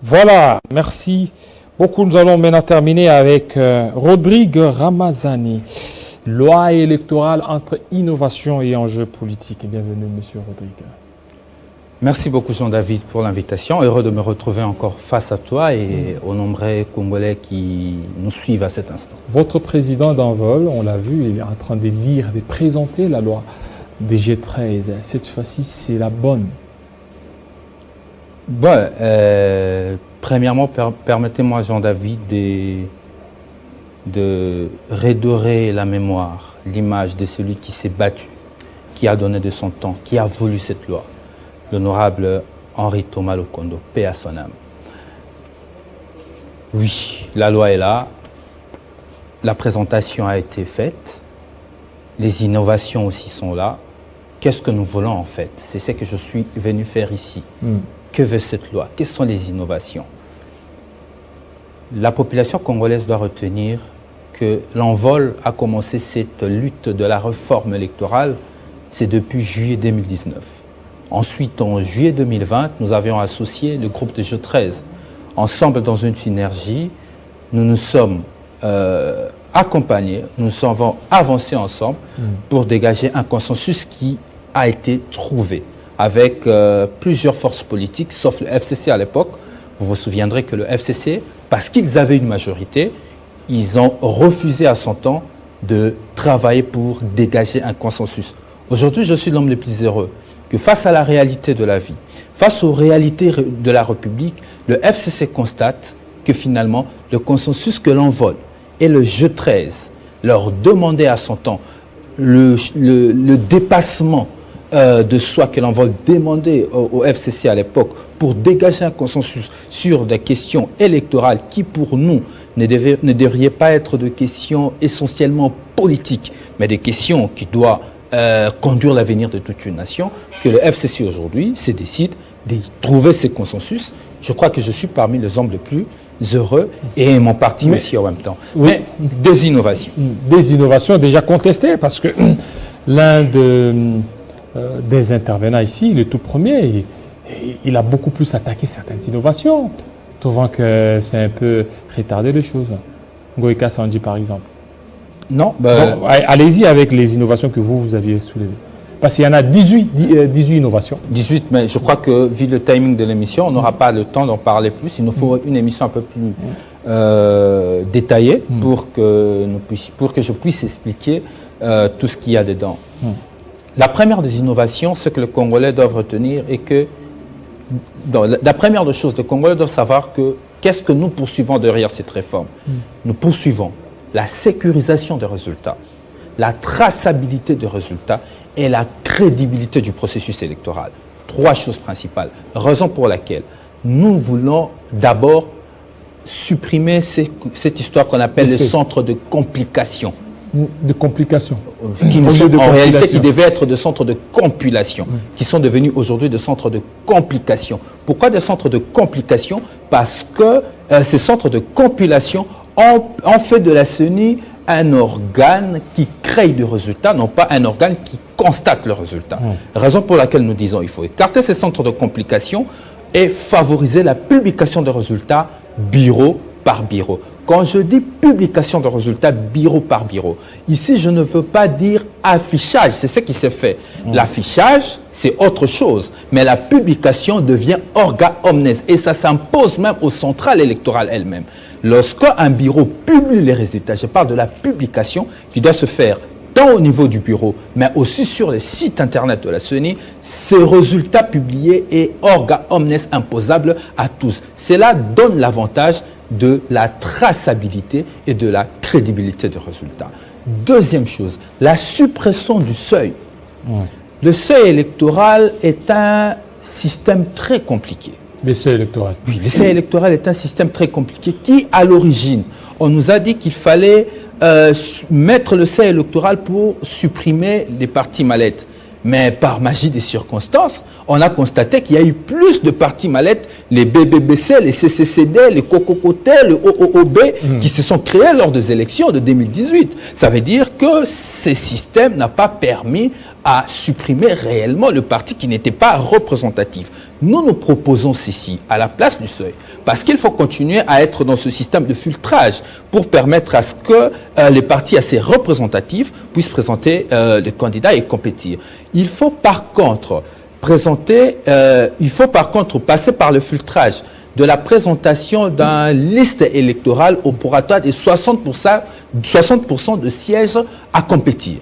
Voilà, merci beaucoup. Nous allons maintenant terminer avec Rodrigue Ramazani. Loi électorale entre innovation et enjeux politiques. Bienvenue, monsieur Rodrigue. Merci beaucoup, Jean-David, pour l'invitation. Heureux de me retrouver encore face à toi et aux nombreux Congolais qui nous suivent à cet instant. Votre président d'Envol, on l'a vu, il est en train de lire, de présenter la loi des G13. Cette fois-ci, c'est la bonne. Bon, premièrement, permettez-moi, Jean-David, de redorer la mémoire, l'image de celui qui s'est battu, qui a donné de son temps, qui a voulu cette loi, l'honorable Henri Thomas Lokondo, paix à son âme. Oui, la loi est là, la présentation a été faite, les innovations aussi sont là. Qu'est-ce que nous voulons en fait? C'est ce que je suis venu faire ici. Que veut cette loi? Quelles sont les innovations? La population congolaise doit retenir que l'envol a commencé cette lutte de la réforme électorale, c'est depuis juillet 2019. Ensuite, en juillet 2020, nous avions associé le groupe de G13. Ensemble, dans une synergie, nous nous sommes accompagnés, nous sommes avancés ensemble pour dégager un consensus qui a été trouvé avec plusieurs forces politiques, sauf le FCC à l'époque. Vous vous souviendrez que le FCC, parce qu'ils avaient une majorité, ils ont refusé à son temps de travailler pour dégager un consensus. Aujourd'hui, je suis l'homme le plus heureux que face à la réalité de la vie, face aux réalités de la République, le FCC constate que finalement, le consensus que l'Envol et le G13 leur demandaient à son temps, le dépassement de soi que l'Envol demandait au FCC à l'époque pour dégager un consensus sur des questions électorales qui, pour nous, ne devraient pas être de questions essentiellement politiques, mais des questions qui doivent conduire l'avenir de toute une nation, que le FCC aujourd'hui se décide de trouver ce consensus. Je crois que je suis parmi les hommes les plus heureux et mon parti aussi en même temps. Oui. Mais des innovations. Des innovations déjà contestées parce que l'un des intervenants ici, le tout premier, il a beaucoup plus attaqué certaines innovations, trouvant que c'est un peu retardé les choses. Goïka Sandi par exemple. Non, Bon, allez-y avec les innovations que vous aviez soulevées. Parce qu'il y en a 18 innovations. 18, mais je crois que, vu le timing de l'émission, on n'aura pas le temps d'en parler plus. Il nous faut une émission un peu plus détaillée pour que je puisse expliquer tout ce qu'il y a dedans. La première des innovations, ce que les Congolais doivent retenir est que, la première des choses, les Congolais doivent savoir que qu'est-ce que nous poursuivons derrière cette réforme. Nous poursuivons la sécurisation des résultats, la traçabilité des résultats et la crédibilité du processus électoral. Trois choses principales. Raison pour laquelle nous voulons d'abord supprimer cette histoire qu'on appelle les centres de complication. De complications. En réalité, qui devaient être des centres de compilation, qui sont devenus aujourd'hui des centres de complication. Pourquoi des centres de complication? Parce que ces centres de compilation ont fait de la CENI un organe qui crée des résultats, non pas un organe qui constate le résultat. Raison pour laquelle nous disons qu'il faut écarter ces centres de complication et favoriser la publication des résultats bureau par bureau. Quand je dis publication de résultats bureau par bureau, ici je ne veux pas dire affichage, c'est ce qui s'est fait. L'affichage, c'est autre chose, mais la publication devient orga omnes et ça s'impose même aux centrales électorales elles-mêmes. Lorsqu'un bureau publie les résultats, je parle de la publication qui doit se faire tant au niveau du bureau, mais aussi sur le site internet de la CENI, ces résultats publiés est orga omnes imposable à tous. Cela donne l'avantage de la traçabilité et de la crédibilité des résultats. Deuxième chose, la suppression du seuil. Le seuil électoral est un système très compliqué. Le seuil électoral. Oui, le seuil électoral est un système très compliqué qui, à l'origine, on nous a dit qu'il fallait mettre le seuil électoral pour supprimer les partis mallettes. Mais par magie des circonstances, on a constaté qu'il y a eu plus de partis mallettes, les BBBC, les CCCD, les COCOCOTE, le OOB, qui se sont créés lors des élections de 2018. Ça veut dire que ce système n'a pas permis à supprimer réellement le parti qui n'était pas représentatif. Nous proposons ceci à la place du seuil, parce qu'il faut continuer à être dans ce système de filtrage pour permettre à ce que les partis assez représentatifs puissent présenter les candidats et compétir. Il faut par contre passer par le filtrage de la présentation d'une liste électorale au prorata des 60% de sièges à compétir.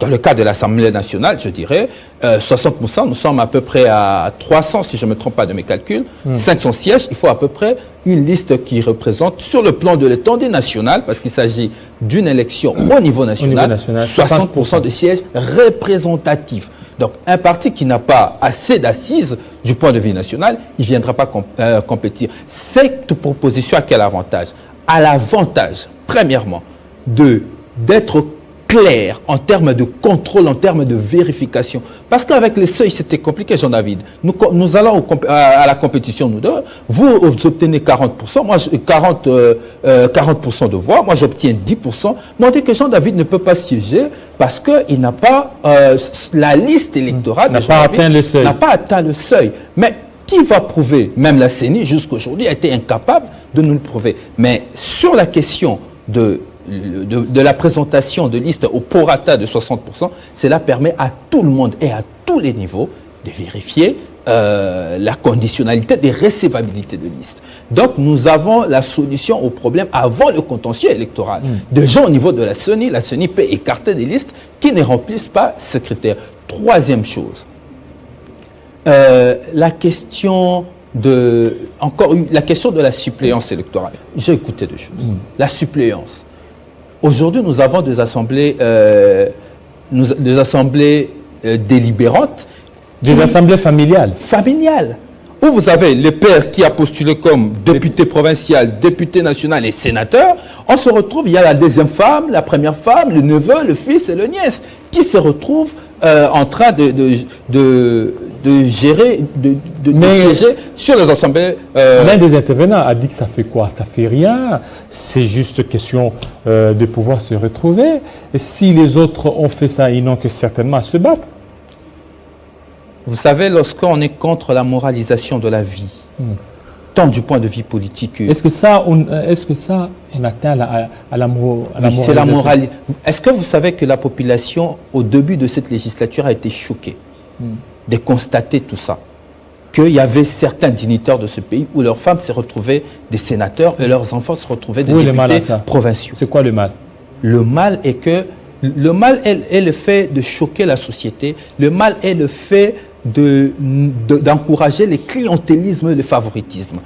Dans le cas de l'Assemblée nationale, je dirais, 60%, nous sommes à peu près à 300, si je ne me trompe pas de mes calculs, 500 sièges, il faut à peu près une liste qui représente, sur le plan de l'étendue nationale, parce qu'il s'agit d'une élection au niveau national, 60% de sièges représentatifs. Donc, un parti qui n'a pas assez d'assises du point de vue national, il ne viendra pas compétir. Cette proposition a quel avantage? À l'avantage, premièrement, d'être clair en termes de contrôle, en termes de vérification. Parce qu'avec les seuils, c'était compliqué, Jean-David. Nous allons à la compétition, nous deux. Vous obtenez 40%, moi 40% de voix, moi j'obtiens 10%. Mais on dit que Jean-David ne peut pas siéger parce qu'il n'a pas la liste électorale n'a pas atteint le seuil. Mais qui va prouver? Même la CENI, jusqu'aujourd'hui, a été incapable de nous le prouver. Mais sur la question de la présentation de listes au prorata de 60%, cela permet à tout le monde et à tous les niveaux de vérifier la conditionnalité des recevabilités de listes. Donc, nous avons la solution au problème avant le contentieux électoral. Déjà, au niveau de la CENI peut écarter des listes qui ne remplissent pas ce critère. Troisième chose, la question de la suppléance électorale. J'ai écouté deux choses. La suppléance. Aujourd'hui, nous avons des assemblées, délibérantes. Des assemblées familiales. Familiales. Où vous avez le père qui a postulé comme député provincial, député national et sénateur. On se retrouve, il y a la deuxième femme, la première femme, le neveu, le fils et le nièce qui se retrouvent en train de gérer, de siéger sur les assemblées. L'un des intervenants a dit que ça fait quoi? Ça fait rien. C'est juste question de pouvoir se retrouver. Et si les autres ont fait ça, ils n'ont que certainement à se battre. Vous savez, lorsqu'on est contre la moralisation de la vie, tant du point de vue politique... Est-ce que ça, on atteint à la moralisation? C'est la moralité. Est-ce que vous savez que la population, au début de cette législature, a été choquée de constater tout ça? Qu'il y avait certains dignitaires de ce pays où leurs femmes se retrouvaient des sénateurs et leurs enfants se retrouvaient des députés provinciaux. C'est quoi le mal? Le mal est que... Le mal est le fait de choquer la société. Le mal est le fait d'encourager le clientélisme et le favoritisme.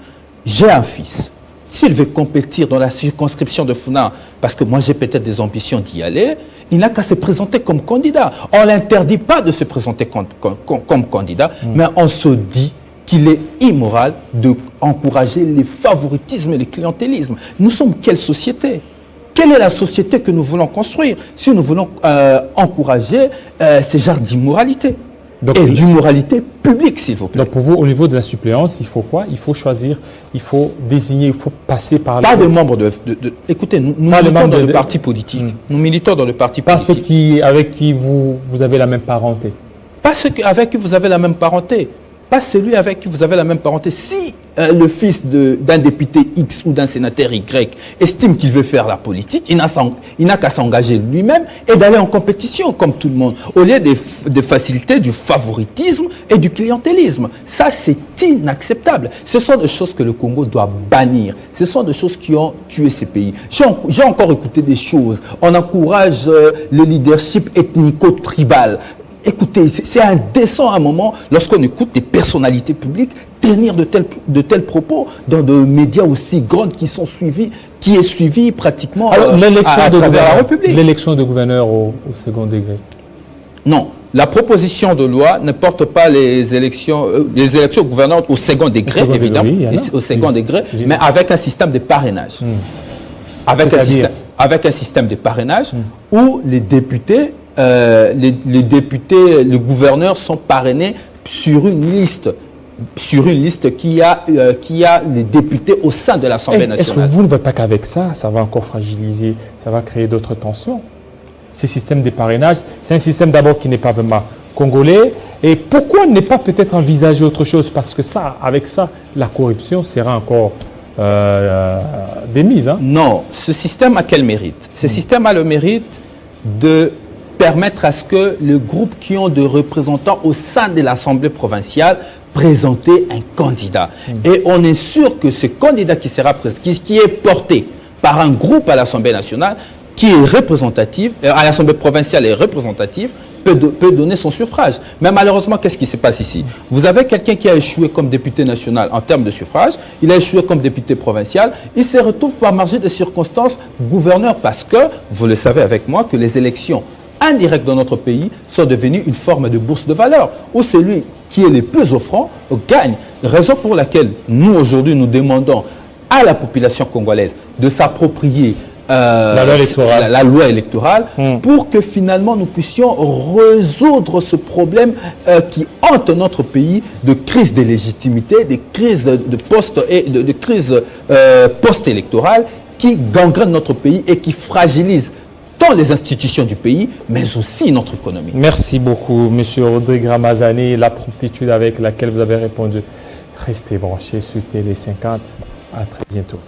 J'ai un fils. S'il veut compétir dans la circonscription de Funa, parce que moi j'ai peut-être des ambitions d'y aller, il n'a qu'à se présenter comme candidat. On ne l'interdit pas de se présenter comme candidat, mais on se dit qu'il est immoral d'encourager les favoritismes et le clientélisme. Nous sommes quelle société? Quelle est la société que nous voulons construire si nous voulons encourager ces genres d'immoralité? Et d'immoralité publique, s'il vous plaît. Donc pour vous, au niveau de la suppléance, il faut quoi? Il faut choisir, il faut désigner, il faut passer par... Pas de membres Écoutez, nous militons dans le parti politique. Nous militons dans le parti politique. Pas ceux avec qui vous avez la même parenté. Pas ceux avec qui vous avez la même parenté. Pas celui avec qui vous avez la même parenté. Si le fils d'un député X ou d'un sénateur Y estime qu'il veut faire la politique, il n'a qu'à s'engager lui-même et d'aller en compétition comme tout le monde, au lieu de faciliter du favoritisme et du clientélisme. Ça, c'est inacceptable. Ce sont des choses que le Congo doit bannir. Ce sont des choses qui ont tué ces pays. J'ai encore écouté des choses. On encourage le leadership ethnico-tribal. Écoutez, c'est indécent à un moment, lorsqu'on écoute des personnalités publiques tenir de tels propos dans des médias aussi grands qui est suivi pratiquement à travers la République. L'élection de gouverneur au second degré. Non, la proposition de loi ne porte pas les élections gouverneurs au second degré, évidemment, au second degré, mais avec un système de parrainage. Avec un système de parrainage où les députés, les gouverneurs sont parrainés sur une liste qui a les députés au sein de l'Assemblée nationale. Est-ce que vous ne voyez pas qu'avec ça, ça va encore fragiliser, ça va créer d'autres tensions? Ce système de parrainage, c'est un système d'abord qui n'est pas vraiment congolais. Et pourquoi ne pas peut-être envisager autre chose? Parce que ça, avec ça, la corruption sera encore démise. Hein? Non, ce système a quel mérite? Ce système a le mérite de permettre à ce que les groupes qui ont des représentants au sein de l'Assemblée provinciale présenter un candidat. Et on est sûr que ce candidat qui sera qui est porté par un groupe à l'Assemblée nationale, qui est représentatif, à l'Assemblée provinciale et représentative, peut donner son suffrage. Mais malheureusement, qu'est-ce qui se passe ici? Vous avez quelqu'un qui a échoué comme député national en termes de suffrage, il a échoué comme député provincial, il se retrouve par marge de circonstances gouverneur parce que, vous le savez avec moi, que les élections indirectes dans notre pays sont devenues une forme de bourse de valeur, où celui qui est le plus offrant gagne. Raison pour laquelle nous, aujourd'hui, nous demandons à la population congolaise de s'approprier la loi électorale pour que finalement nous puissions résoudre ce problème qui hante notre pays de crise de légitimité, de crise de poste et de crise post-électorale qui gangrène notre pays et qui fragilise tant les institutions du pays, mais aussi notre économie. Merci beaucoup, M. Rodrigue Ramazani, la promptitude avec laquelle vous avez répondu. Restez branchés sur Télé 50. À très bientôt.